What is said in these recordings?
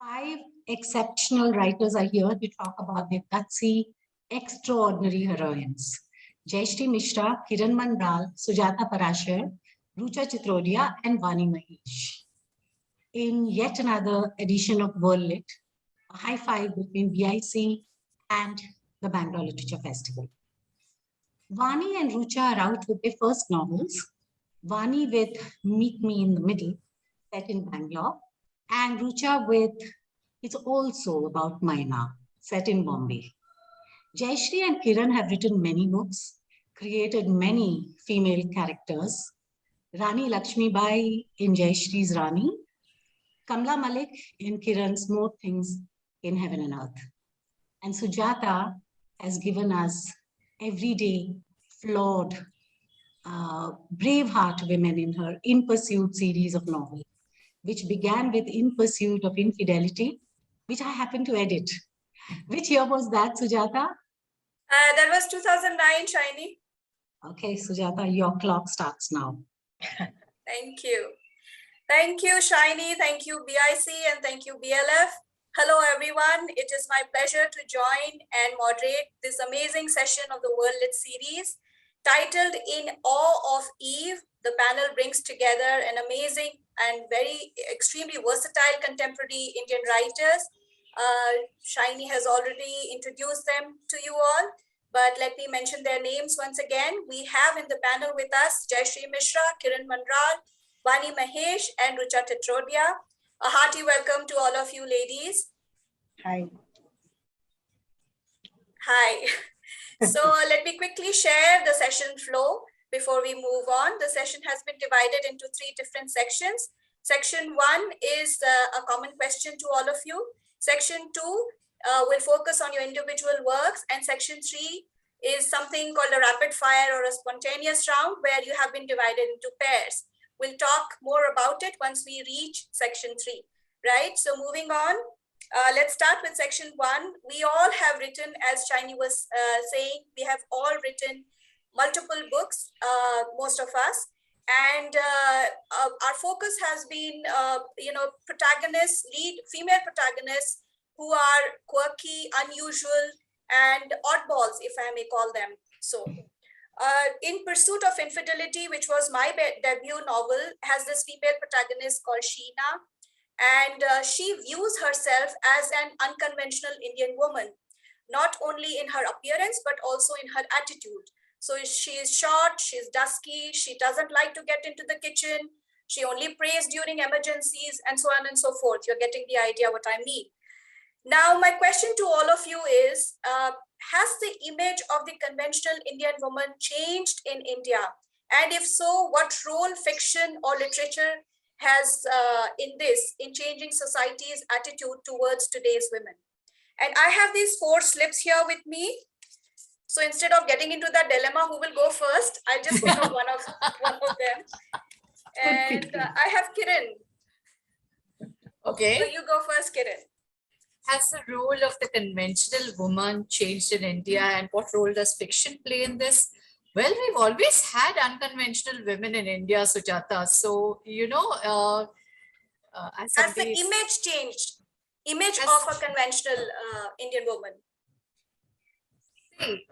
Five exceptional writers are here to talk about their gutsy, extraordinary heroines. Jayashree Mishra, Kiran Mandal, Sujata Parashar, Rucha Chitrodia, and Vani Mahesh. In yet another edition of WorldLit, a high five between BIC and the Bangalore Literature Festival. Vani and Rucha are out with their first novels. Vani with Meet Me in the Middle, set in Bangalore, and Rucha with It's Also About Maina, set in Bombay. Jayashree and Kiran have written many books, created many female characters. Rani Lakshmi Bai in Jayashree's Rani, Kamla Malik in Kiran's More Things in Heaven and Earth. And Sujata has given us everyday, flawed, braveheart women in her In Pursuit series of novels, which began with In Pursuit of Infidelity, which I happened to edit. Which year was that, Sujata? That was 2009, Shiny. Okay, Sujata, your clock starts now. Thank you. Thank you, Shiny. Thank you, BIC, and thank you, BLF. Hello, everyone. It is my pleasure to join and moderate this amazing session of the WorldLit series titled In Awe of Eve. The panel brings together an amazing and extremely versatile contemporary Indian writers. Shiny has already introduced them to you all, but let me mention their names once again. We have in the panel with us Jayashree Mishra, Kiran Mandal, Vani Mahesh, and Rucha Chitrodia. A hearty welcome to all of you ladies. Hi. Hi. So let me quickly share the session flow before we move on. The session has been divided into three different sections. Section 1 is a common question to all of you. Section 2 will focus on your individual works, and section 3 is something called a rapid fire or a spontaneous round where you have been divided into pairs. We'll talk more about it once we reach section 3, right? So moving on, let's start with section 1. We all have written, as Shiny was saying, we have all written multiple books, most of us. And our focus has been, protagonists, lead female protagonists who are quirky, unusual, and oddballs, if I may call them so. In Pursuit of Infidelity, which was my debut novel, has this female protagonist called Sheena, and she views herself as an unconventional Indian woman, not only in her appearance, but also in her attitude. So she is short, she's dusky, she doesn't like to get into the kitchen, she only prays during emergencies, and so on and so forth. You're getting the idea what I mean. Now, my question to all of you is, has the image of the conventional Indian woman changed in India? And if so, what role fiction or literature has in changing society's attitude towards today's women? And I have these 4 slips here with me. So instead of getting into that dilemma, who will go first, I'll just pick up one of them. And I have Kiran. Okay. So you go first, Kiran. Has the role of the conventional woman changed in India, and what role does fiction play in this? Well, we've always had unconventional women in India, Sujata. So, has the image changed? Image of a conventional Indian woman? See,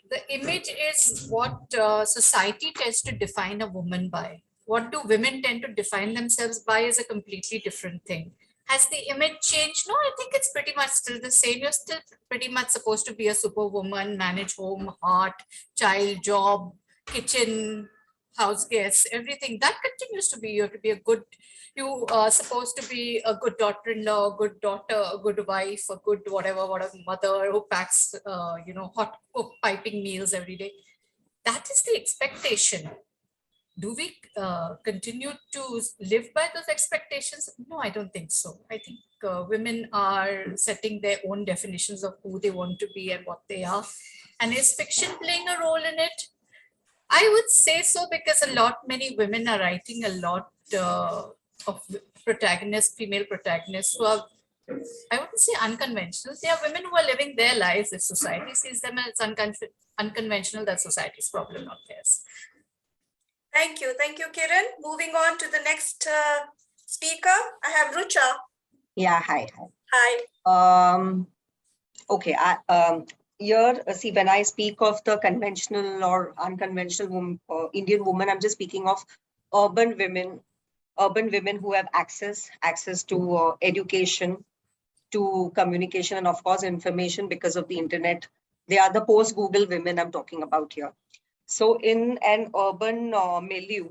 the image is what society tends to define a woman by. What do women tend to define themselves by is a completely different thing. Has the image changed? No, I think it's pretty much still the same. You're still pretty much supposed to be a superwoman, manage home, heart, child, job, kitchen, house guests, everything. That continues to be. You have to be a good, you are supposed to be a good daughter-in-law, a good daughter, a good wife, a good whatever mother who packs, hot piping meals every day. That is the expectation. Do we continue to live by those expectations? No, I don't think so. I think women are setting their own definitions of who they want to be and what they are. And is fiction playing a role in it? I would say so, because many women are writing a lot of protagonists, female protagonists who are, I wouldn't say unconventional. They are women who are living their lives. If society sees them as unconventional, that's society's problem, not theirs. Thank you, Kiran. Moving on to the next speaker, I have Rucha. Yeah, hi. Hi. Okay, see, when I speak of the conventional or unconventional Indian woman, I'm just speaking of urban women who have access to education, to communication, and of course, information because of the internet. They are the post-Google women I'm talking about here. So in an urban milieu,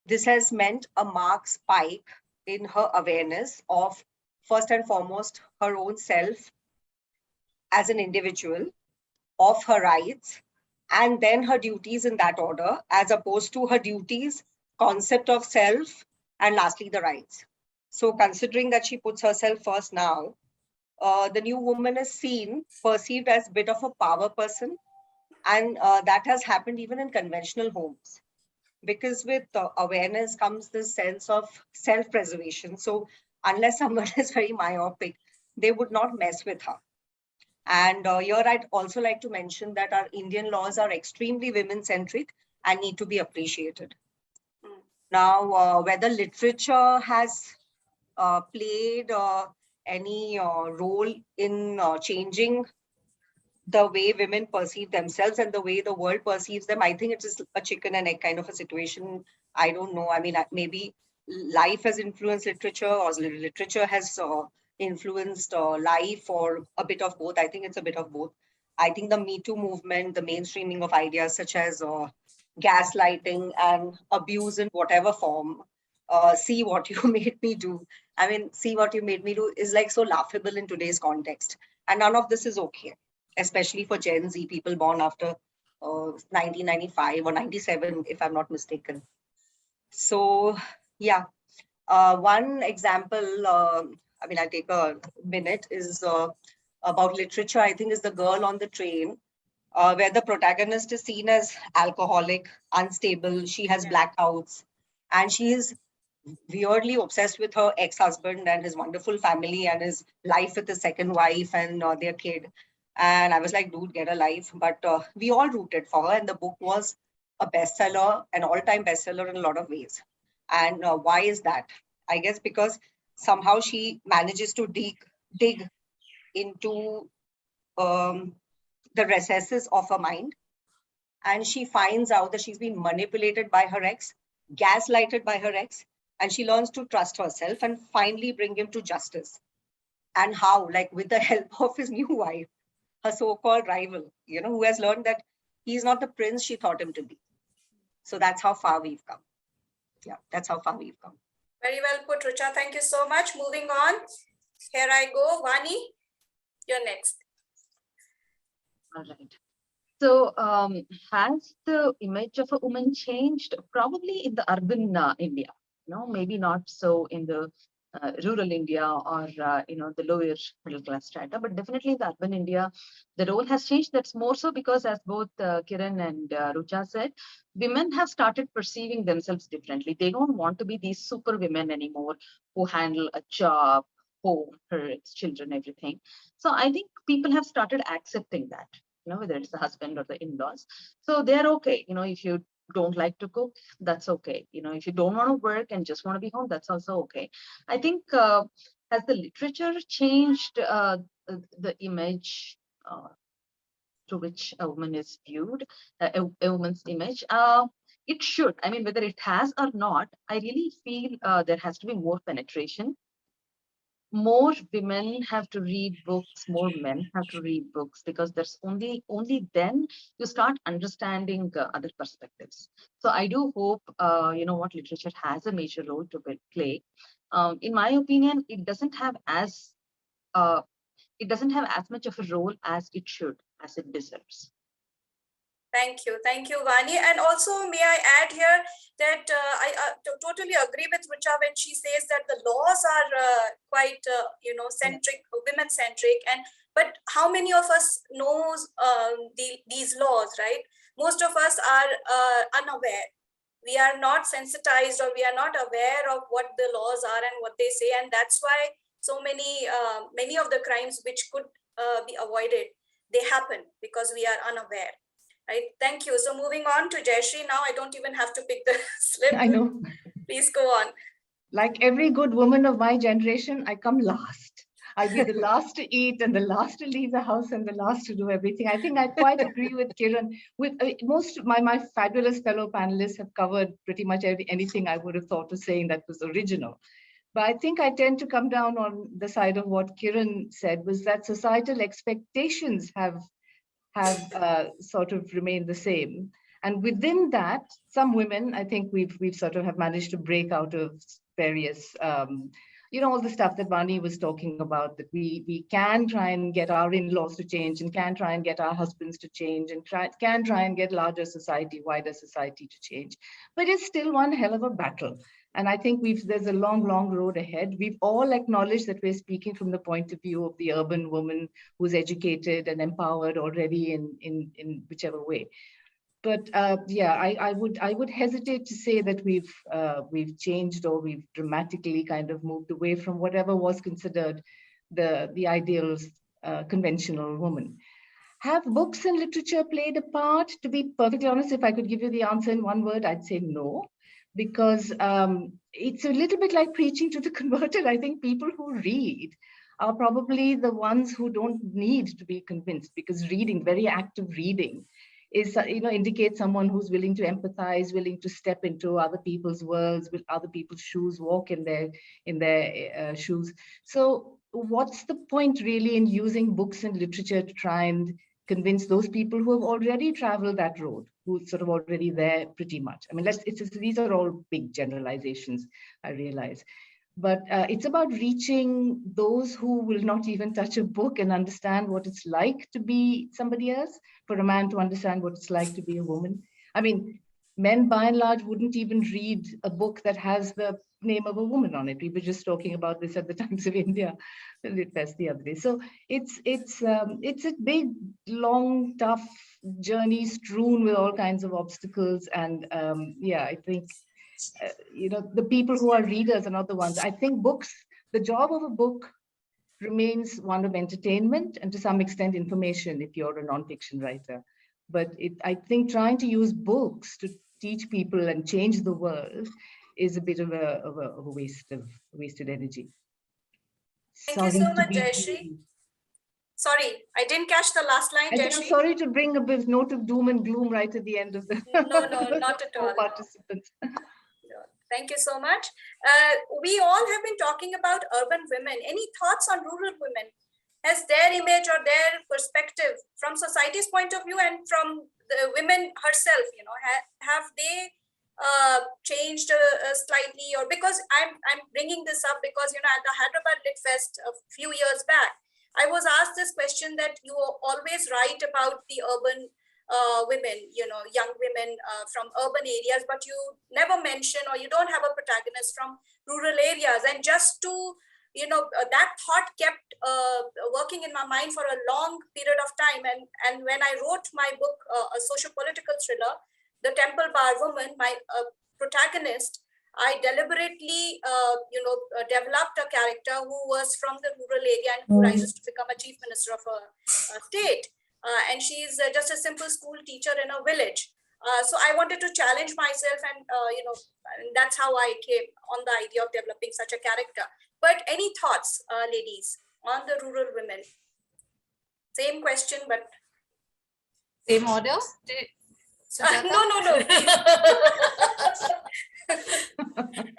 this has meant a marked spike in her awareness of, first and foremost, her own self as an individual, of her rights, and then her duties in that order, as opposed to her duties, concept of self, and lastly, the rights. So considering that she puts herself first now, the new woman is perceived as a bit of a power person. And that has happened even in conventional homes, because with awareness comes this sense of self-preservation. So unless someone is very myopic, they would not mess with her. And here I'd also like to mention that our Indian laws are extremely women-centric and need to be appreciated. Now, whether literature has played any role in changing the way women perceive themselves and the way the world perceives them, I think it is a chicken and egg kind of a situation. I don't know. I mean, maybe life has influenced literature, or literature has influenced life, or a bit of both. I think it's a bit of both. I think the Me Too movement, the mainstreaming of ideas such as gaslighting and abuse in whatever form, see what you made me do. I mean, see what you made me do is like so laughable in today's context. And none of this is okay, especially for Gen Z, people born after 1995 or 97, if I'm not mistaken. So, yeah, one example, I mean, I take a minute, is about literature, I think, is The Girl on the Train, where the protagonist is seen as alcoholic, unstable, she has blackouts, and she is weirdly obsessed with her ex-husband and his wonderful family and his life with his second wife and their kid. And I was like, dude, get a life. But we all rooted for her, and the book was a bestseller, an all-time bestseller in a lot of ways. And why is that? I guess because somehow she manages to dig into the recesses of her mind, and she finds out that she's been manipulated by her ex, gaslighted by her ex, and she learns to trust herself and finally bring him to justice. And how? Like with the help of his new wife, her so-called rival, who has learned that he's not the prince she thought him to be. So that's how far we've come. Yeah, that's how far we've come. Very well put, Rucha. Thank you so much. Moving on. Here I go. Rani, you're next. All right. So has the image of a woman changed? Probably in the urban India, maybe not so in the rural India or, the lower middle class strata, but definitely in the urban India, the role has changed. That's more so because, as both Kiran and Rucha said, women have started perceiving themselves differently. They don't want to be these super women anymore who handle a job, home, her children, everything. So I think people have started accepting that, whether it's the husband or the in-laws. So they're okay. If you don't like to cook, that's okay. If you don't want to work and just want to be home, that's also okay. I think has the literature changed the image to which a woman is viewed, a woman's image? It should. I mean, whether it has or not, I really feel there has to be more penetration. More women have to read books, more men have to read books, because there's only then you start understanding other perspectives. So I do hope what literature has a major role to play. In my opinion, it doesn't have as much of a role as it should, as it deserves. Thank you, Vani. And also, may I add here that I totally agree with Rucha when she says that the laws are quite, centric, women-centric. But how many of us knows these laws, right? Most of us are unaware. We are not sensitized, or we are not aware of what the laws are and what they say, and that's why so many of the crimes which could be avoided, they happen because we are unaware. Right. Thank you. So moving on to Jayashree now. I don't even have to pick the slip. I know. Please go on. like every good woman of my generation, I come last. I'll be the last to eat and the last to leave the house and the last to do everything. I think I quite agree with Kiran. With most of my fabulous fellow panelists have covered pretty much anything I would have thought of saying that was original. But I think I tend to come down on the side of what Kiran said, was that societal expectations have sort of remained the same. And within that, some women, I think we've sort of have managed to break out of various, all the stuff that Rani was talking about, that we can try and get our in-laws to change and can try and get our husbands to change and can try and get larger society, wider society to change. But it's still one hell of a battle. And I think there's a long, long road ahead. We've all acknowledged that we're speaking from the point of view of the urban woman who's educated and empowered already in whichever way. But yeah, I would hesitate to say that we've changed or we've dramatically kind of moved away from whatever was considered the ideal conventional woman. Have books and literature played a part? To be perfectly honest, if I could give you the answer in one word, I'd say no, because it's a little bit like preaching to the converted. I think people who read are probably the ones who don't need to be convinced, because reading, very active reading, is indicates someone who's willing to empathize, willing to step into other people's worlds, with other people's shoes, walk in their shoes. So what's the point really in using books and literature to try and convince those people who have already traveled that road, who's sort of already there pretty much? I mean, these are all big generalizations, I realize. But it's about reaching those who will not even touch a book and understand what it's like to be somebody else, for a man to understand what it's like to be a woman. I mean, men by and large wouldn't even read a book that has the name of a woman on it. We were just talking about this at the Times of India Lit Fest the other day. So it's a big, long, tough journey strewn with all kinds of obstacles. And yeah, I think the people who are readers are not the ones. I think books, the job of a book remains one of entertainment and to some extent information if you're a nonfiction writer. But I think trying to use books to teach people and change the world is a bit of a wasted energy. Thank you so much, Jayashree. Sorry, I didn't catch the last line, Jayashree. I'm sorry to bring a bit note of doom and gloom right at the end of the No, not at all. Participants. Thank you so much. We all have been talking about urban women. Any thoughts on rural women? Has their image or their perspective from society's point of view and from the women herself, have they changed slightly? Or because I'm bringing this up because, at the Hyderabad Lit Fest a few years back, I was asked this question that you always write about the urban women, young women from urban areas, but you never mention or you don't have a protagonist from rural areas. And just to, that thought kept working in my mind for a long period of time. And when I wrote my book, a social-political thriller, The Temple Bar Woman, my protagonist, I deliberately, developed a character who was from the rural area and who rises to become a chief minister of a state. And she's just a simple school teacher in a village. So I wanted to challenge myself and, and that's how I came on the idea of developing such a character. But any thoughts, ladies, on the rural women? Same question, but... Same order? No.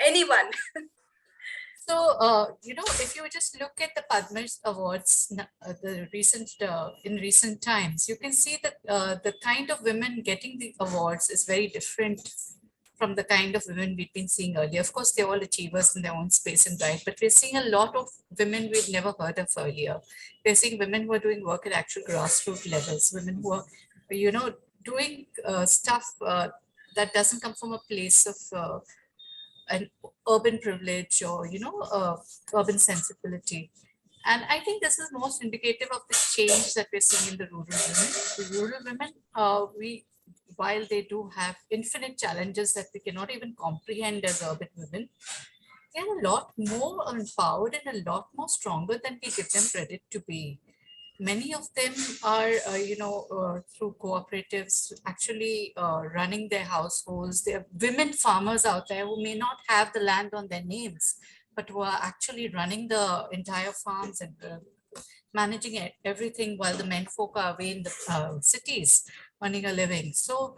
Anyone. So, if you just look at the Padma Awards, in recent times, you can see that the kind of women getting the awards is very different from the kind of women we've been seeing earlier. Of course, they're all achievers in their own space and right, but we're seeing a lot of women we've never heard of earlier. We're seeing women who are doing work at actual grassroots levels, women who are, doing stuff that doesn't come from a place of an urban privilege or, urban sensibility. And I think this is most indicative of the change that we're seeing in the rural women. The rural women, while they do have infinite challenges that we cannot even comprehend as urban women, they're a lot more empowered and a lot more stronger than we give them credit to be. many of them are, through cooperatives, actually running their households. There are women farmers out there who may not have the land on their names, but who are actually running the entire farms and managing everything while the men folk are away in the cities earning a living. So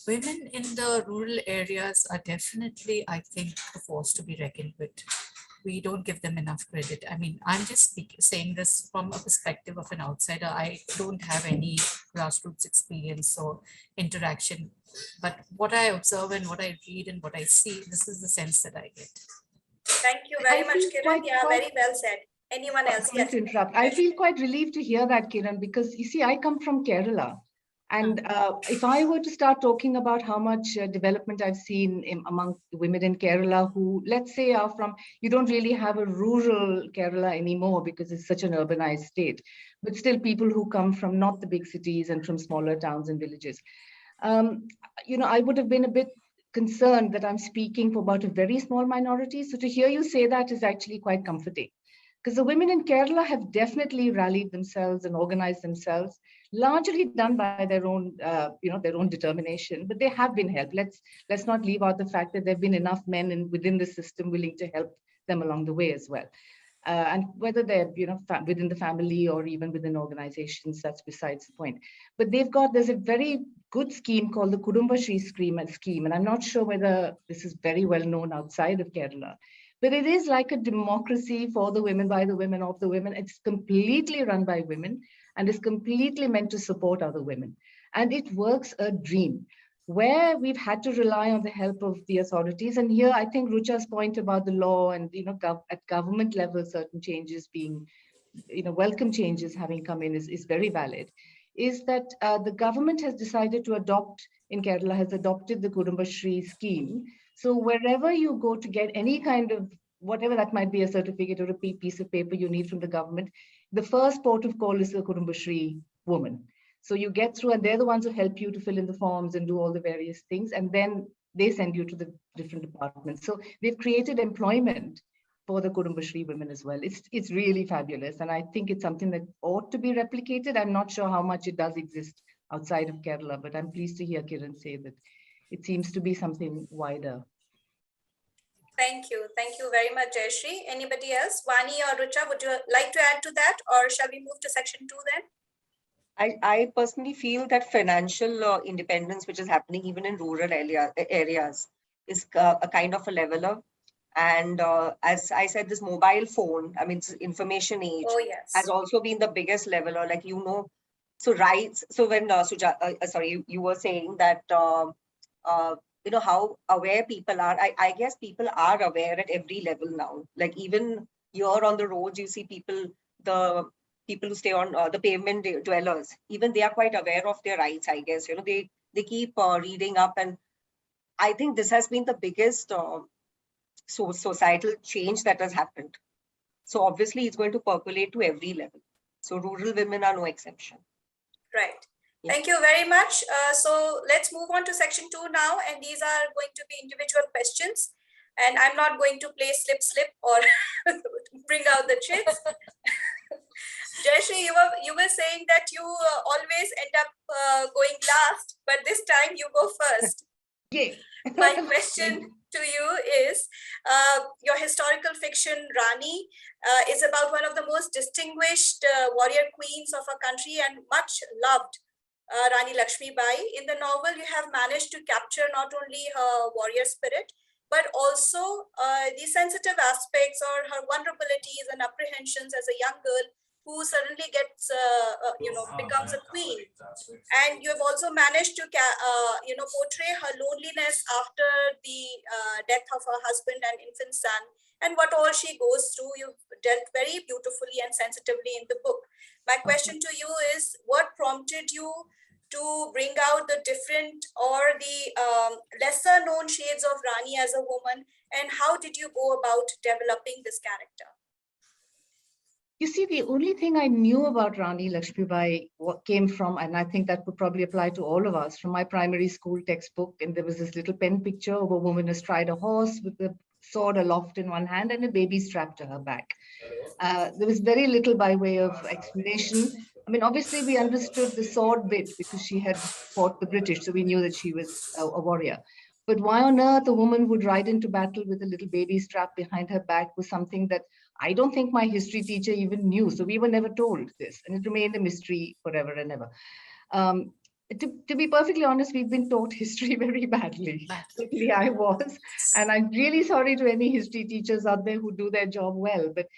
women in the rural areas are definitely, I think, a force to be reckoned with. We don't give them enough credit. I mean, I'm just saying this from a perspective of an outsider. I don't have any grassroots experience or interaction, but what I observe and what I read and what I see, this is the sense that I get. Thank you very much, feel Kiran. Yeah, very well said. Anyone else? Sorry Yes. to interrupt. I feel quite relieved to hear that, Kiran, because you see, I come from Kerala. And if I were to start talking about how much development I've seen among women in Kerala who, let's say, are from, you don't really have a rural Kerala anymore because it's such an urbanized state, but still people who come from not the big cities and from smaller towns and villages. I would have been a bit concerned that I'm speaking for about a very small minority. So to hear you say that is actually quite comforting. Because the women in Kerala have definitely rallied themselves and organized themselves, largely done by their own, their own determination. But they have been helped. Let's not leave out the fact that there've been enough men within the system willing to help them along the way as well. And whether they're within the family or even within organizations, that's besides the point. But there's a very good scheme called the Kudumba Shri scheme, and I'm not sure whether this is very well known outside of Kerala. But it is like a democracy for the women, by the women, of the women. It's completely run by women and is completely meant to support other women. And it works a dream. Where we've had to rely on the help of the authorities, and here I think Rucha's point about the law and at government level certain changes being, welcome changes having come in is very valid, is that the government has decided to has adopted the Kudumba Shri scheme. So wherever you go to get any kind of, whatever that might be, a certificate or a piece of paper you need from the government, the first port of call is the Kudumba Shri woman. So you get through, and they're the ones who help you to fill in the forms and do all the various things. And then they send you to the different departments. So they've created employment for the Kudumba Shri women as well. It's really fabulous. And I think it's something that ought to be replicated. I'm not sure how much it does exist outside of Kerala, but I'm pleased to hear Kiran say that it seems to be something wider. Thank you. Thank you very much, Jayashree. Anybody else? Vani or Rucha, would you like to add to that, or shall we move to section 2 then? I personally feel that financial independence, which is happening even in rural areas, is a kind of a leveler. And as I said, this mobile phone, I mean, it's information age, has also been the biggest leveler. Like, so rights. So when you were saying that, how aware people are. I guess people are aware at every level now. Like even here on the roads, you see the people who stay on the pavement dwellers, even they are quite aware of their rights, I guess. They keep reading up, and I think this has been the biggest societal change that has happened. So obviously it's going to percolate to every level. So rural women are no exception. Right. Yeah. Thank you very much. So let's move on to section 2 now, and these are going to be individual questions. And I'm not going to play slip or bring out the tricks. Jayashree, you were saying that you always end up going last, but this time you go first. Yeah. My question to you is, your historical fiction, Rani, is about one of the most distinguished warrior queens of our country and much loved, Rani Lakshmibai. In the novel, you have managed to capture not only her warrior spirit, but also the sensitive aspects or her vulnerabilities and apprehensions as a young girl who suddenly gets, becomes a queen. And you have also managed to, portray her loneliness after the death of her husband and infant son, and what all she goes through. You've dealt very beautifully and sensitively in the book. My question to you is, what prompted you to bring out the different or the lesser known shades of Rani as a woman, and how did you go about developing this character? You see, the only thing I knew about Rani Lakshmibai came from, and I think that would probably apply to all of us, from my primary school textbook. And there was this little pen picture of a woman astride a horse with the sword aloft in one hand and a baby strapped to her back. There was very little by way of explanation. I mean, obviously we understood the sword bit because she had fought the British, so we knew that she was a warrior. But why on earth a woman would ride into battle with a little baby strapped behind her back was something that I don't think my history teacher even knew. So we were never told this, and it remained a mystery forever and ever. To be perfectly honest, we've been taught history very badly. Certainly I was, and I'm really sorry to any history teachers out there who do their job well. But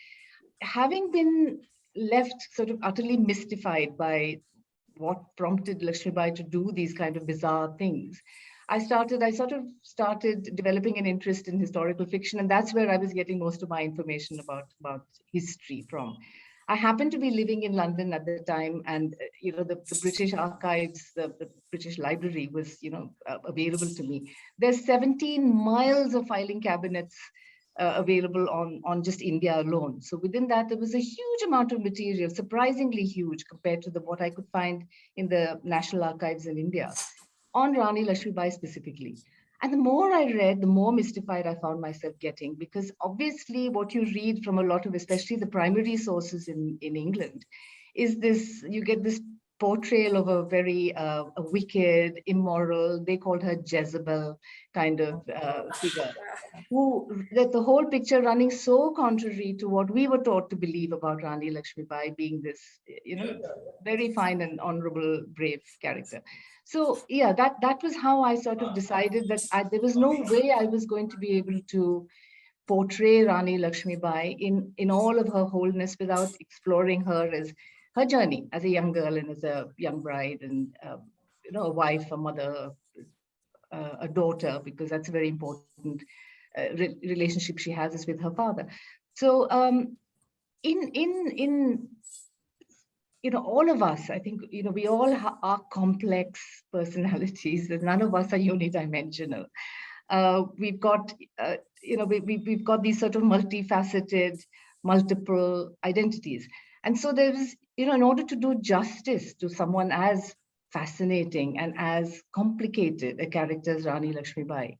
having been left sort of utterly mystified by what prompted Lakshmibai to do these kind of bizarre things, I sort of started developing an interest in historical fiction, and that's where I was getting most of my information about history from. I happened to be living in London at the time, and the British archives, the British Library was available to me. There's 17 miles of filing cabinets available on just India alone. So within that, there was a huge amount of material, surprisingly huge compared to what I could find in the National Archives in India, on Rani Lakshmibai specifically. And the more I read, the more mystified I found myself getting, because obviously what you read from a lot of, especially the primary sources in England, is this, you get this portrayal of a very a wicked, immoral, they called her Jezebel kind of figure, that the whole picture running so contrary to what we were taught to believe about Rani Lakshmibai being this, very fine and honorable, brave character. So yeah, that was how I sort of decided that there was no way I was going to be able to portray Rani Lakshmibai in all of her wholeness without exploring her as her journey as a young girl and as a young bride and a wife, a mother, a daughter, because that's a very important relationship she has is with her father. So in all of us, I think, we all are complex personalities. None of us are unidimensional. We've got, we've got these sort of multifaceted, multiple identities. And so there's, in order to do justice to someone as fascinating and as complicated a character as Rani Lakshmibai,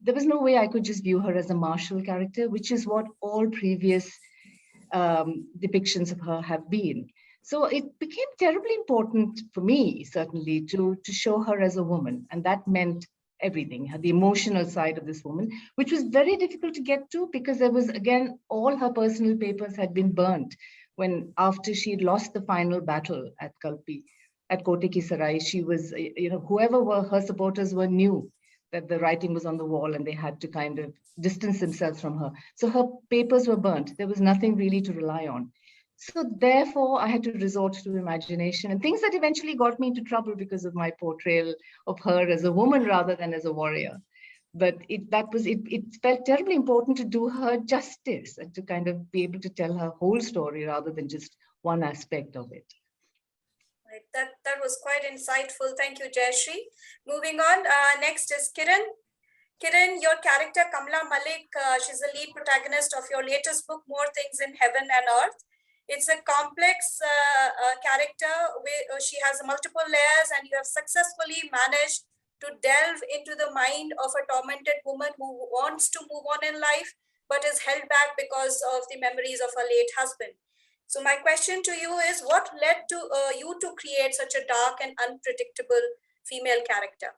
there was no way I could just view her as a martial character, which is what all previous depictions of her have been. So it became terribly important for me, certainly, to show her as a woman. And that meant everything, the emotional side of this woman, which was very difficult to get to because there was, again, all her personal papers had been burnt after she'd lost the final battle at Kalpi, at Kote Ki Sarai. She was, whoever were her supporters knew that the writing was on the wall and they had to kind of distance themselves from her. So her papers were burnt. There was nothing really to rely on. So therefore, I had to resort to imagination and things that eventually got me into trouble because of my portrayal of her as a woman rather than as a warrior. But it felt terribly important to do her justice and to kind of be able to tell her whole story rather than just one aspect of it. Right. That was quite insightful. Thank you, Jayashree. Moving on, next is Kiran. Kiran, your character Kamla Malik, she's the lead protagonist of your latest book, More Things in Heaven and Earth. It's a complex character where she has multiple layers, and you have successfully managed to delve into the mind of a tormented woman who wants to move on in life, but is held back because of the memories of her late husband. So my question to you is, what led to you to create such a dark and unpredictable female character?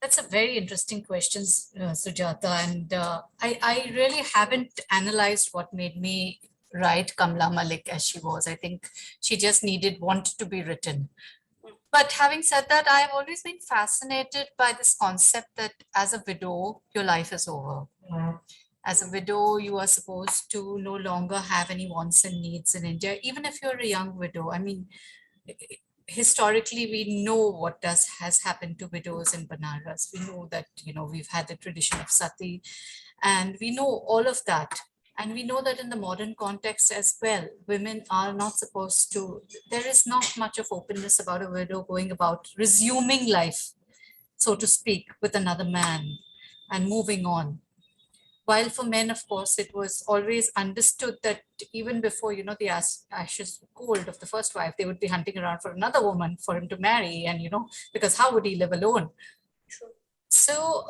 That's a very interesting question, Sujata. And I really haven't analyzed what made me write Kamla Malik as she was. I think she just wanted to be written. But having said that, I've always been fascinated by this concept that as a widow, your life is over. As a widow, you are supposed to no longer have any wants and needs in India, even if you're a young widow. I mean, historically, we know what has happened to widows in Banaras. We know that, we've had the tradition of sati, and we know all of that. And we know that in the modern context as well, women are not supposed to, there is not much of openness about a widow going about resuming life, so to speak, with another man and moving on. While for men, of course, it was always understood that even before, the ashes cold of the first wife, they would be hunting around for another woman for him to marry. And, because how would he live alone? True. So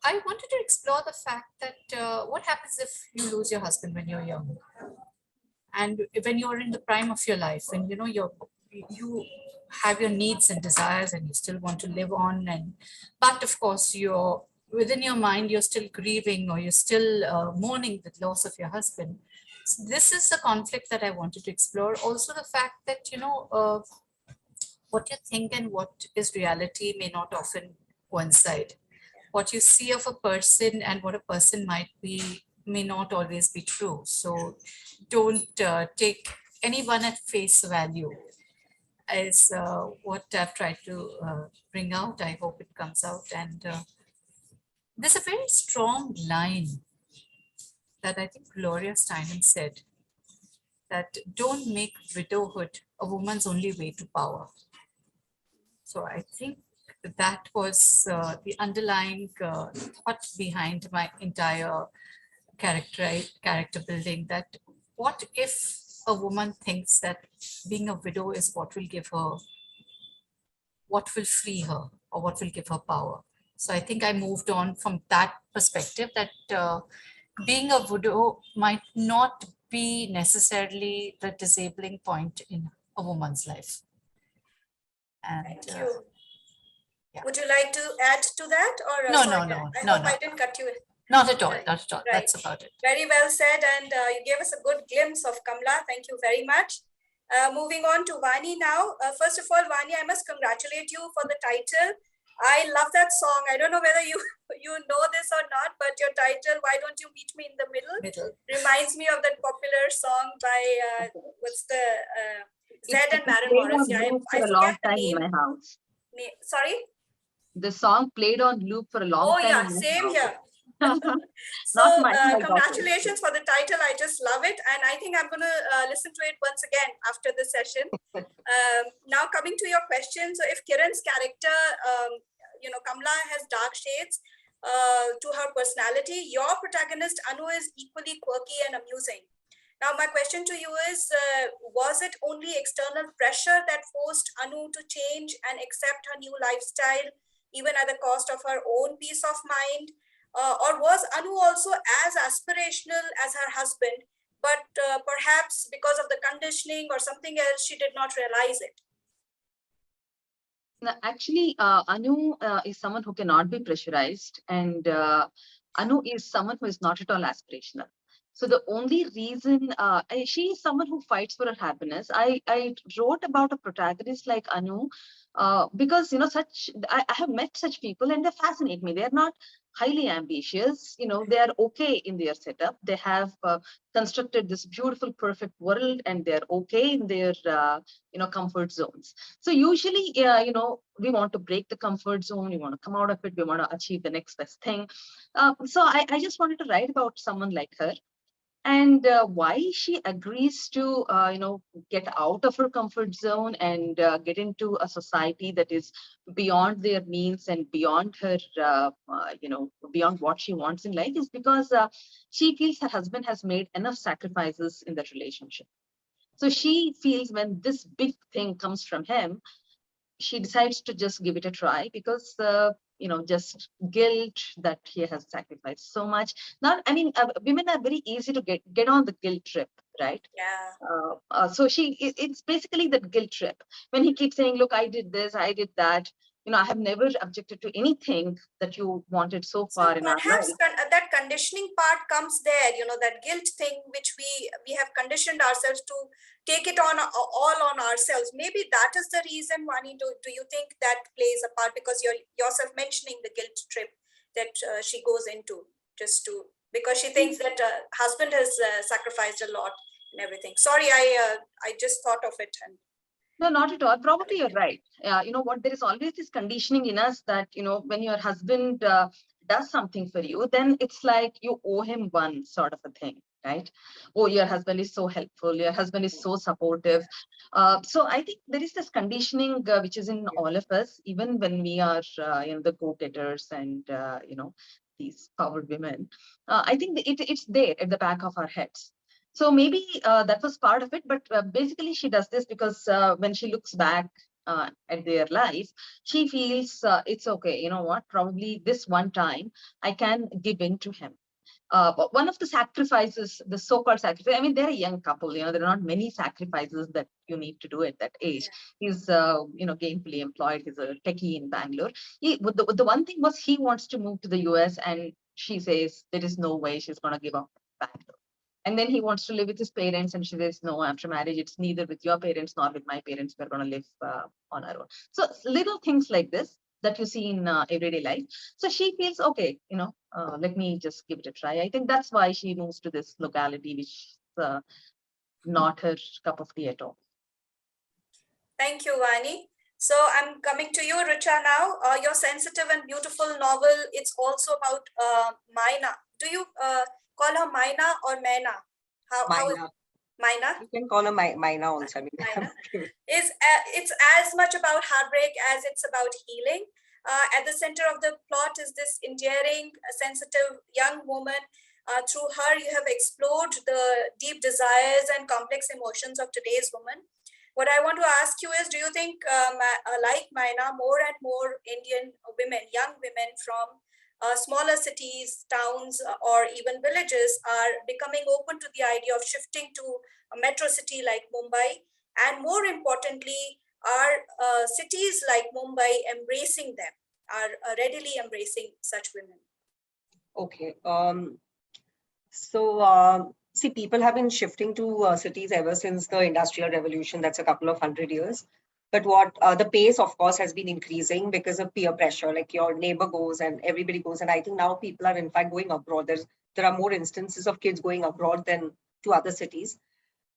I wanted to explore the fact that what happens if you lose your husband when you're young, and when you're in the prime of your life, and you have your needs and desires, and you still want to live on, and but of course you're within your mind you're still grieving, or you're still mourning the loss of your husband. So this is the conflict that I wanted to explore. Also the fact that what you think and what is reality may not often coincide. What you see of a person and what a person might be may not always be true. So don't take anyone at face value, is what I've tried to bring out. I hope it comes out. And there's a very strong line that I think Gloria Steinem said, that don't make widowhood a woman's only way to power. So I think that was the underlying thought behind my entire character building, that what if a woman thinks that being a widow is what will give her, what will free her, or what will give her power. So I think I moved on from that perspective, that being a widow might not be necessarily the disabling point in a woman's life. And Thank you. yeah. Would you like to add to that, or No, sorry, no, I no, hope no. I didn't cut you. Not at all, Right, not at all. right. That's about it. Very well said, and you gave us a good glimpse of Kamla. Thank you very much. Moving on to Rani now. First of all, Rani, I must congratulate you for the title. I love that song. I don't know whether you know this or not, but your title, Why Don't You Meet Me in the Middle, reminds me of that popular song by, what's the, Zed and Maren Morris. Yeah, I for a long forget the time in name. my house. Sorry? The song played on loop for a long Oh time. yeah, in my same house. here. So Not mine, I got it. congratulations for the title. I just love it. And I think I'm going to listen to it once again after the session. Now coming to your question. So if Kiran's character, Kamla has dark shades to her personality, your protagonist Anu is equally quirky and amusing. Now my question to you is, was it only external pressure that forced Anu to change and accept her new lifestyle, even at the cost of her own peace of mind? Or was Anu also as aspirational as her husband, but perhaps because of the conditioning or something else, she did not realize it? No, actually, Anu is someone who cannot be pressurized, and Anu is someone who is not at all aspirational. So the only reason she is someone who fights for her happiness. I wrote about a protagonist like Anu because I have met such people and they fascinate me. They are not highly ambitious. They are okay in their setup. They have constructed this beautiful, perfect world, and they're okay in their comfort zones. So usually, we want to break the comfort zone. We want to come out of it. We want to achieve the next best thing. So I just wanted to write about someone like her. And why she agrees to, get out of her comfort zone and get into a society that is beyond their means and beyond her, beyond what she wants in life, is because she feels her husband has made enough sacrifices in that relationship. So she feels when this big thing comes from him, she decides to just give it a try because just guilt that he has sacrificed so much. Women are very easy to get on the guilt trip, right? Yeah. So it's basically that guilt trip when he keeps saying, look, I did this, I did that. I have never objected to anything that you wanted so far in our life. Perhaps that conditioning part comes there, that guilt thing, which we have conditioned ourselves to take it on all on ourselves. Maybe that is the reason, Vani, do you think that plays a part? Because you're yourself mentioning the guilt trip that she goes into because she thinks that husband has sacrificed a lot and everything. Sorry, I just thought of it. No, not at all. Probably you're right. There is always this conditioning in us that, when your husband does something for you, then it's like you owe him one sort of a thing, right? Oh, your husband is so helpful. Your husband is so supportive. So I think there is this conditioning which is in all of us, even when we are, the go-getters and, these powered women. I think it's there at the back of our heads. So maybe that was part of it, but basically she does this because when she looks back at their life, she feels it's okay. You know what? Probably this one time I can give in to him. But one of the sacrifices, the so-called sacrifice, I mean, they're a young couple, you know, there are not many sacrifices that you need to do at that age. He's, you know, gainfully employed. He's a techie in Bangalore. The one thing was he wants to move to the US, and she says there is no way she's going to give up Bangalore. And then he wants to live with his parents, and she says, no, after marriage, it's neither with your parents nor with my parents. We're going to live on our own. So little things like this that you see in everyday life. So she feels, okay, you know, let me just give it a try. I think that's why she moves to this locality, which is not her cup of tea at all. Thank you, Rani. So I'm coming to you, Richa, now. Your sensitive and beautiful novel, it's also about Maina. Do you call her Maina or Maina? How is Maina. Maina? You can call her Maina also. I mean, Maina. It's as much about heartbreak as it's about healing. At the center of the plot is this endearing, sensitive young woman. Through her, you have explored the deep desires and complex emotions of today's woman. What I want to ask you is, do you think, like Maina, more and more Indian women, young women from smaller cities, towns, or even villages are becoming open to the idea of shifting to a metro city like Mumbai? And more importantly, are cities like Mumbai embracing them, are readily embracing such women? okay. See, people have been shifting to cities ever since the Industrial Revolution. That's a couple of 100 years. But what the pace, of course, has been increasing because of peer pressure. Like your neighbor goes and everybody goes. And I think now people are in fact going abroad. There are more instances of kids going abroad than to other cities.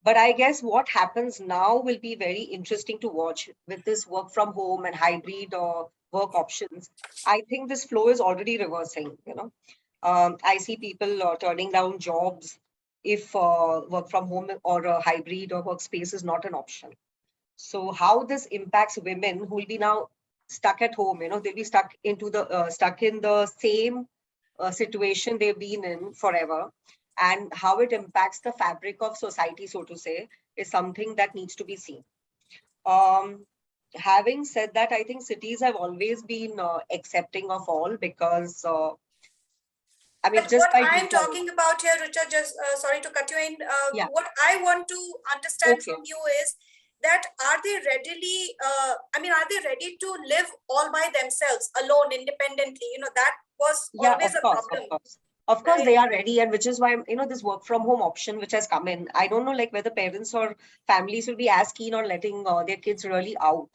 But I guess what happens now will be very interesting to watch with this work from home and hybrid work options. I think this flow is already reversing, you know. I see people turning down jobs if work from home or a hybrid or workspace is not an option. So how this impacts women who will be now stuck at home, you know, they'll be stuck in the same situation they've been in forever, and how it impacts the fabric of society, so to say, is something that needs to be seen. Having said that, I think cities have always been accepting of all because I mean, but just what by I'm default. talking about here, Richa, just sorry to cut you in. Yeah. What I want to understand Okay. from you is that are they readily, are they ready to live all by themselves, alone, independently? You know, that was Yeah, always of a course, problem. of course. Of course, Right. they are ready, and which is why, you know, this work from home option which has come in. I don't know, like whether parents or families will be as keen on letting their kids really out.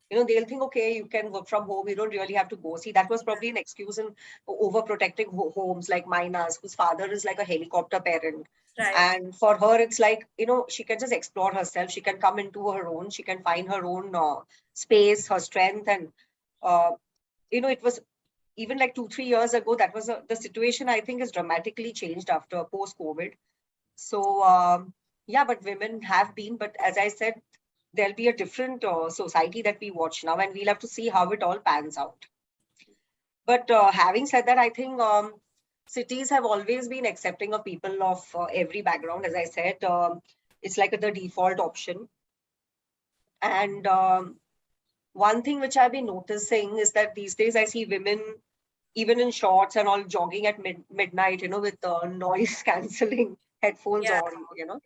You know, they'll think, okay, you can work from home. You don't really have to go. See, that was probably an excuse in overprotecting homes like Mina's, whose father is like a helicopter parent. Right. And for her, it's like, you know, she can just explore herself. She can come into her own. She can find her own space, her strength. And, you know, it was even like 2-3 years ago, that was the situation, I think, has dramatically changed after post-COVID. So, yeah, but women have been, but as I said, there'll be a different society that we watch now, and we'll have to see how it all pans out. But having said that, I think cities have always been accepting of people of every background. As I said, it's like the default option. And one thing which I've been noticing is that these days I see women even in shorts and all jogging at midnight, you know, with noise cancelling headphones Yeah. on, you know,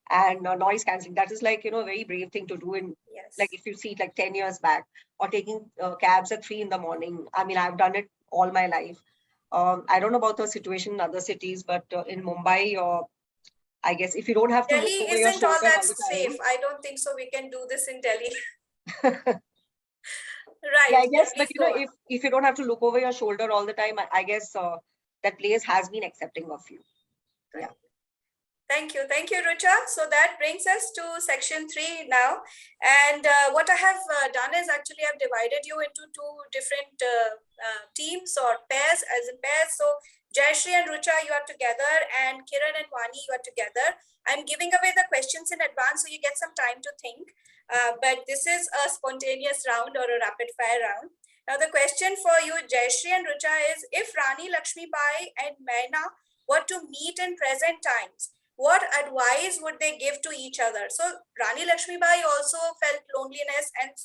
and noise cancelling. That is like, you know, a very brave thing to do in, Yes. like if you see it like 10 years back, or taking cabs at 3 a.m. I mean, I've done it all my life. I don't know about the situation in other cities, but in Mumbai, I guess if you don't have to look Delhi over your isn't all shoulder that all the safe. time. I don't think so. We can do this in Delhi. Yeah, Right. I guess, but Please you go know, on. if you don't have to look over your shoulder all the time, I guess that place has been accepting of you. Yeah. Thank you. Thank you, Richa. So that brings us to section 3 now. And what I have done is actually I've divided you into 2 different teams or pairs, as in pairs. So Jayashree and Richa, you are together, and Kiran and Vani, you are together. I'm giving away the questions in advance so you get some time to think. But this is a spontaneous round or a rapid fire round. Now the question for you, Jayashree and Richa, is if Rani Lakshmibai and Maina were to meet in present times, what advice would they give to each other? So Rani Lakshmibai also felt loneliness, and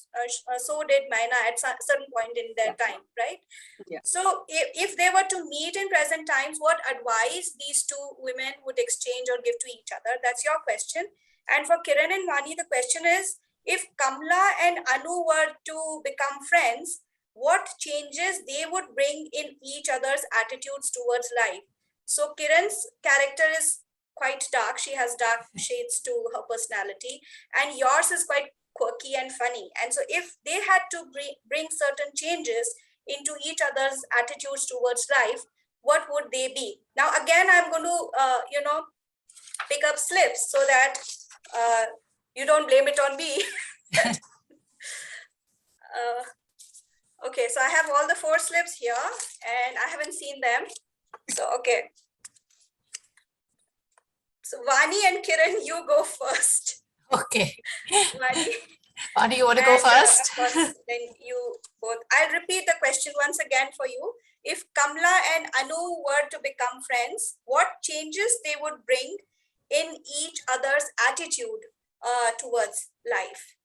so did Maina at certain point in their time, right? Yeah. So if they were to meet in present times, what advice these two women would exchange or give to each other? That's your question. And for Kiran and Vani, the question is, if Kamla and Anu were to become friends, what changes they would bring in each other's attitudes towards life? So Kiran's character is quite dark. She has dark shades to her personality, and yours is quite quirky and funny. And so if they had to bring certain changes into each other's attitudes towards life, what would they be? Now, again, I'm going to, pick up slips so that you don't blame it on me. Okay, so I have all the 4 slips here and I haven't seen them. So, okay. So Vani and Kiran, you go first. Okay. Vani. Vani, you want to go first? Of course, then you both. I'll repeat the question once again for you. If Kamla and Anu were to become friends, what changes they would bring in each other's attitude towards life?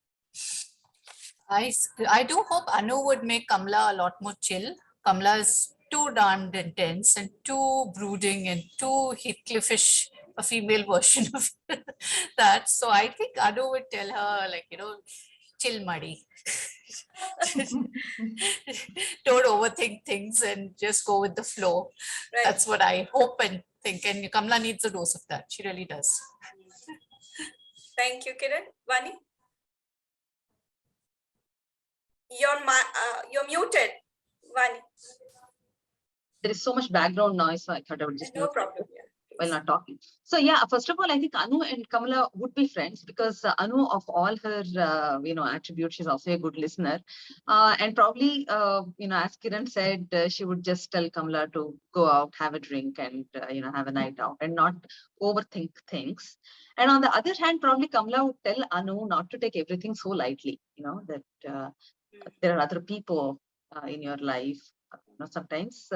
I do hope Anu would make Kamla a lot more chill. Kamla is too darned intense and too brooding and too Heathcliffish, a female version of that. So I think Anu would tell her, like, chill, Muddy. Don't overthink things and just go with the flow. Right. That's what I hope and think. And Kamla needs a dose of that. She really does. Thank you, Kiran. Vani? You're muted, Vani. There is so much background noise, so I thought I would just No mute problem. while not talking. So yeah, first of all, I think Anu and Kamala would be friends because Anu, of all her attributes, she's also a good listener, and probably as Kiran said, she would just tell Kamala to go out, have a drink, and have a night out, and not overthink things. And on the other hand, probably Kamala would tell Anu not to take everything so lightly. That there are other people in your life. Sometimes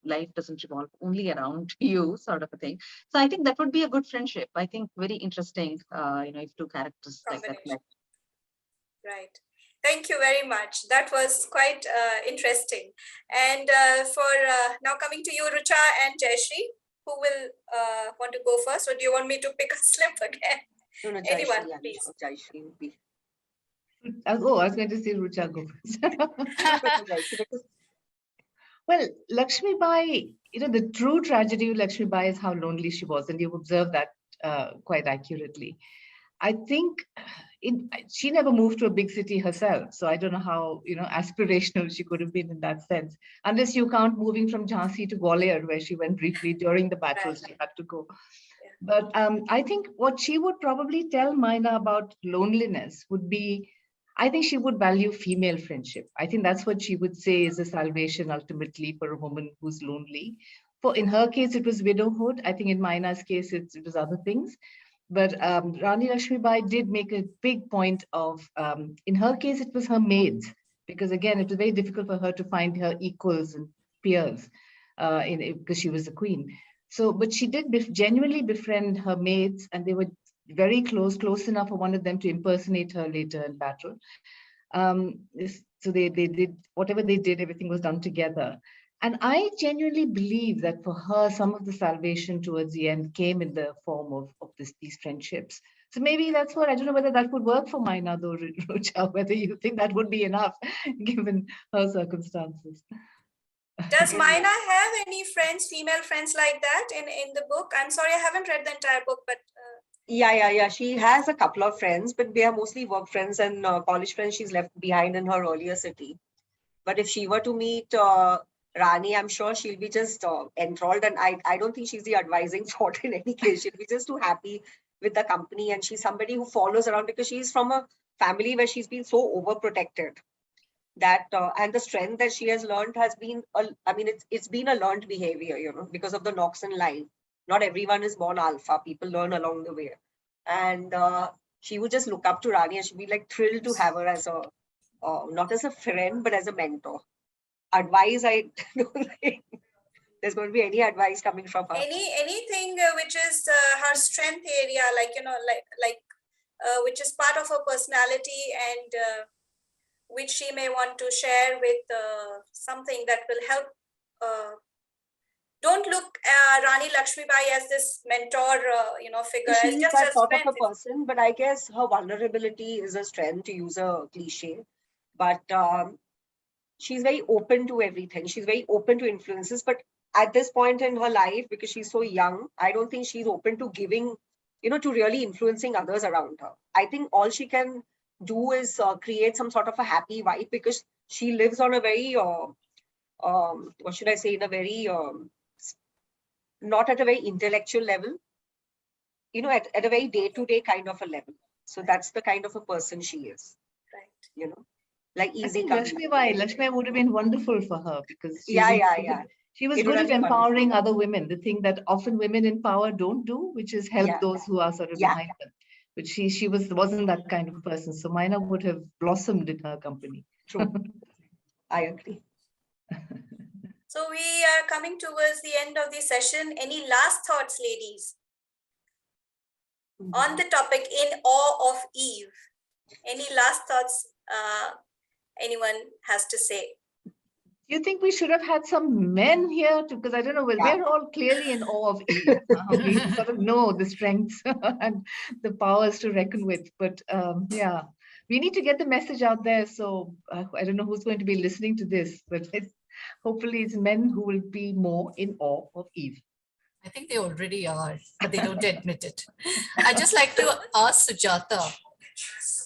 life doesn't revolve only around you, sort of a thing. So I think that would be a good friendship. I think very interesting, if two characters like that met. Right. Thank you very much. That was quite interesting. And for now coming to you, Rucha and Jayashree, who will want to go first? Or do you want me to pick a slip again? No, Anyone, Jayashree, please. Jayashree would be. I'll go. I was going to say Rucha go first. Well, Lakshmi Bai, the true tragedy of Lakshmi Bai is how lonely she was, and you've observed that quite accurately. I think she never moved to a big city herself, so I don't know how aspirational she could have been in that sense, unless you count moving from Jhansi to Gwalior, where she went briefly during the battles. She had to go. But I think what she would probably tell Maina about loneliness would be, I think she would value female friendship. I think that's what she would say is a salvation ultimately for a woman who's lonely. In her case, it was widowhood. I think in Maina's case, it was other things. But Rani Lakshmi Bai did make a big point of, in her case, it was her maids, because again, it was very difficult for her to find her equals and peers because she was the queen. So, but she did genuinely befriend her maids, and they were very close enough for one of them to impersonate her later in battle. So they did whatever they did, everything was done together. And I genuinely believe that for her, some of the salvation towards the end came in the form of these friendships. So maybe that's what, I don't know whether that would work for Maina though, Rucha, whether you think that would be enough given her circumstances. Does Maina have any friends, female friends like that in the book? I'm sorry, I haven't read the entire book, but... Yeah. She has a couple of friends, but they are mostly work friends and college friends she's left behind in her earlier city. But if she were to meet Rani, I'm sure she'll be just enthralled. And I don't think she's the advising thought in any case. She'll be just too happy with the company. And she's somebody who follows around because she's from a family where she's been so overprotected. That and the strength that she has learned has been, it's been a learned behavior, because of the knocks in line. Not everyone is born alpha. People learn along the way. And she would just look up to Rani and she'd be like thrilled to have her as not as a friend, but as a mentor. Advice, I don't think there's going to be any advice coming from her. Anything which is her strength area, like, which is part of her personality and which she may want to share with something that will help. Don't look Rani Lakshmibai as this mentor, figure. She It's is just that a sort of strength. a person, but I guess her vulnerability is a strength, to use a cliche. But she's very open to everything. She's very open to influences. But at this point in her life, because she's so young, I don't think she's open to giving, to really influencing others around her. I think all she can do is create some sort of a happy vibe, because she lives on a very, what should I say, in a very, not at a very intellectual level, at a very day-to-day kind of a level. So that's the kind of a person she is, Right. I like easy think coming. Lakshmi would have been wonderful for her, because she Yeah. was It would good have at been empowering other women, the thing that often women in power don't do, which is help Yeah. those who are sort of Yeah. behind them. But she wasn't that kind of person. So Maina would have blossomed in her company. True. I agree. So we are coming towards the end of the session. Any last thoughts, ladies, on the topic In Awe of Eve? Any last thoughts anyone has to say? Do you think we should have had some men here too? Because I don't know, well, Yeah. we're all clearly in awe of Eve. We sort of know the strengths and the powers to reckon with. But yeah, we need to get the message out there. So I don't know who's going to be listening to this, but hopefully it's men who will be more in awe of Eve. I think they already are, but they don't admit it. I'd just like to ask Sujata.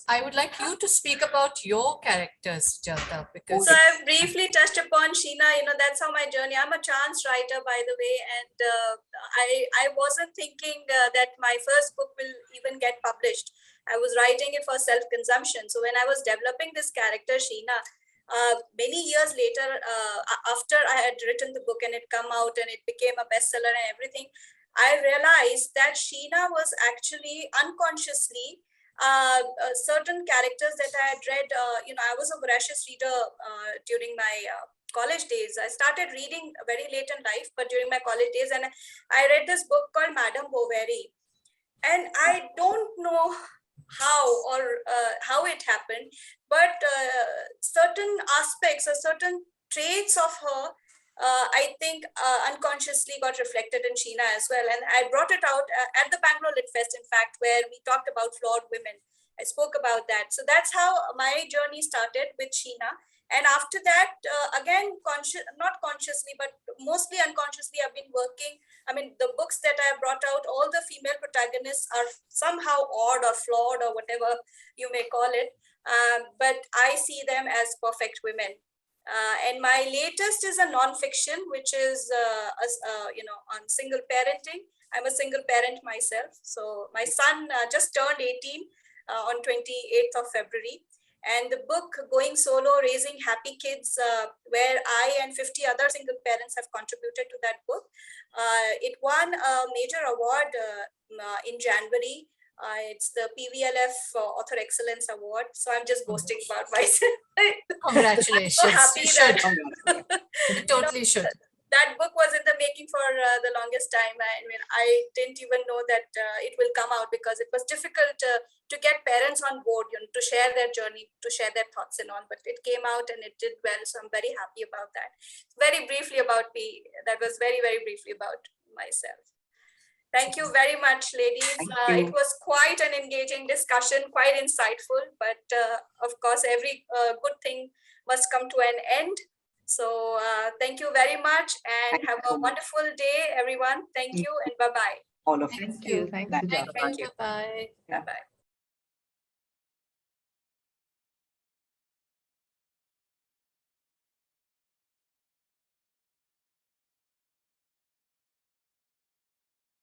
I would like you to speak about your characters, Sujata, because So I've briefly touched upon Sheena, that's how my journey. I'm a chance writer, by the way, and I wasn't thinking that my first book will even get published. I was writing it for self-consumption. So when I was developing this character, Sheena, many years later, after I had written the book and it come out and it became a bestseller and everything, I realized that Sheena was actually unconsciously certain characters that I had read. I was a voracious reader during my college days. I started reading very late in life, but during my college days, and I read this book called Madame Bovary, and I don't know how it happened, but certain aspects or certain traits of her, I think unconsciously got reflected in Sheena as well. And I brought it out at the Bangalore Lit Fest, in fact, where we talked about flawed women. I spoke about that. So that's how my journey started with Sheena. And after that, again, not consciously, but mostly unconsciously, I've been working. I mean, the books that I brought out, all the female protagonists are somehow odd or flawed or whatever you may call it. But I see them as perfect women. And my latest is a non-fiction, which is, on single parenting. I'm a single parent myself. So my son just turned 18 on 28th of February. And the book, Going Solo, Raising Happy Kids, where I and 50 other single parents have contributed to that book. It won a major award in January. It's the PVLF Author Excellence Award. So I'm just boasting about myself. congratulations. I'm so happy You should. that You totally should. that book was in the making for the longest time. I mean, I didn't even know that it will come out, because it was difficult to get parents on board, to share their journey, to share their thoughts and all. But it came out and it did well, so I'm very happy about that. Very briefly about me. That was very, very briefly about myself. Thank you very much, ladies. It was quite an engaging discussion, quite insightful. But of course, every good thing must come to an end. So thank you very much, and have a wonderful day, everyone. Thank you, and bye-bye. All of you. Thank you. Thanks, Sujata. Thank you. Bye. Bye-bye.